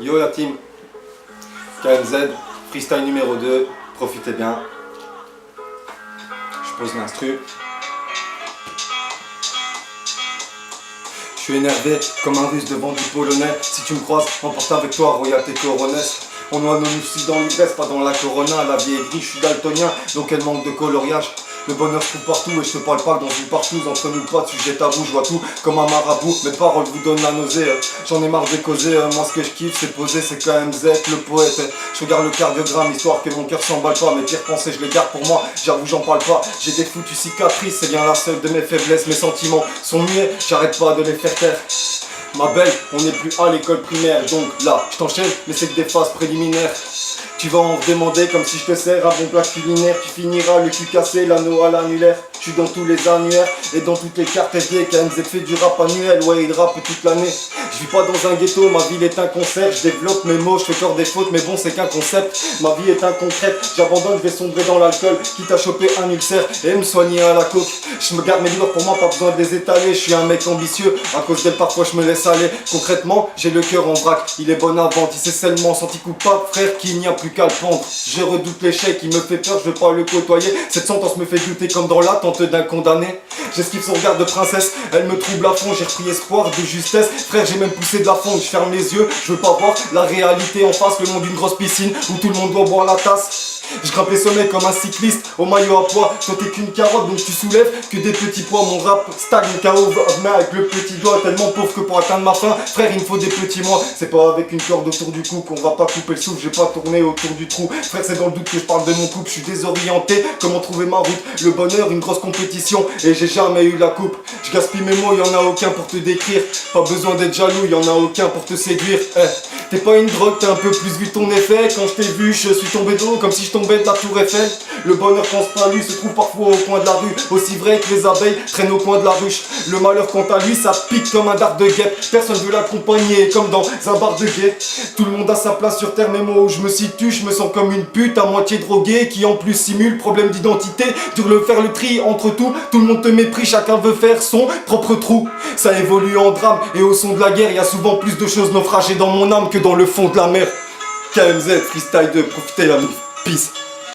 Yo la team, KMZ, freestyle numéro 2, profitez bien. Je pose l'instru. Je suis énervé comme un russe devant du polonais. Si tu me croises, emporte avec toi royauté coronesse. On noie nos soucis dans l'ivresse, pas dans la corona. La vie est grise, je suis daltonien, donc elle manque de coloriage. Le bonheur se trouve partout et je te parle pas dans une partouze. Entre nous pas de sujet tabou, je vois tout comme un marabout. Mes paroles vous donnent la nausée, j'en ai marre de causer. Moi ce que je kiffe c'est poser, c'est KMZ, le poète. Je regarde le cardiogramme histoire que mon cœur s'emballe pas. Mes pires pensées je les garde pour moi, j'avoue j'en parle pas. J'ai des foutues cicatrices, c'est bien la seule de mes faiblesses. Mes sentiments sont muets, j'arrête pas de les faire taire. Ma belle, on n'est plus à l'école primaire, donc là, je t'enchaîne, mais c'est que des phases préliminaires. Tu vas en demander comme si je te sers un bon plat culinaire. Tu finiras le cul cassé, l'anneau à l'annulaire. Je suis dans tous les annuaires et dans toutes les cartes SD. KMZ fait du rap annuel, ouais il rappe toute l'année. Je vis pas dans un ghetto, ma ville est un concert. Je développe mes mots, je fais encore des fautes, mais bon c'est qu'un concept. Ma vie est inconcrète, j'abandonne, je vais sombrer dans l'alcool. Quitte à choper un ulcère et me soigner à la coke. Je me garde mes douleurs pour moi, pas besoin de les étaler. Je suis un mec ambitieux, à cause d'elle parfois je me laisse aller. Concrètement, j'ai le cœur en vrac, il est bon à vendre. Il s'est seulement senti coupable, frère, qu'il n'y a plus qu'à le pendre. Je redoute l'échec, il me fait peur, je veux pas le côtoyer. Cette sentence me fait douter comme dans l'attente d'un condamné. J'esquive son regard de princesse, elle me trouble à fond. J'ai repris espoir de justesse, frère j'ai même poussé de la fonte. Je ferme les yeux, je veux pas voir la réalité en face. Le monde d'une grosse piscine où tout le monde doit boire la tasse. Je grimpe les sommets comme un cycliste au maillot à poids. Toi t'es qu'une carotte donc tu soulèves que des petits poids. Mon rap stagne KO avec le petit doigt. Tellement pauvre que pour atteindre ma fin, frère il me faut des petits mois. C'est pas avec une corde autour du cou qu'on va pas couper le souffle. J'ai pas tourné autour du trou. Frère c'est dans le doute que je parle de mon couple. Je suis désorienté, comment trouver ma route. Le bonheur, une grosse compétition et j'ai jamais eu la coupe. Je gaspille mes mots, y'en a aucun pour te décrire. Pas besoin d'être jaloux, y'en a aucun pour te séduire. T'es pas une drogue, t'as un peu plus vu ton effet. Quand je t'ai vu, je suis tombé de haut comme si je tombais de la tour Eiffel. Le bonheur pense pas à lui, se trouve parfois au coin de la rue. Aussi vrai que les abeilles traînent au coin de la ruche. Le malheur quant à lui, ça pique comme un dard de guêpe. Personne veut l'accompagner comme dans un bar de guet. Tout le monde a sa place sur terre, mais moi où je me situe, je me sens comme une pute à moitié droguée qui en plus simule problème d'identité. Dur le faire le tri entre tout le monde te méprise, chacun veut faire son propre trou. Ça évolue en drame et au son de la guerre, y a souvent plus de choses naufragées dans mon âme que dans le fond de la mer. KMZ, freestyle 2, profitez la mif, peace.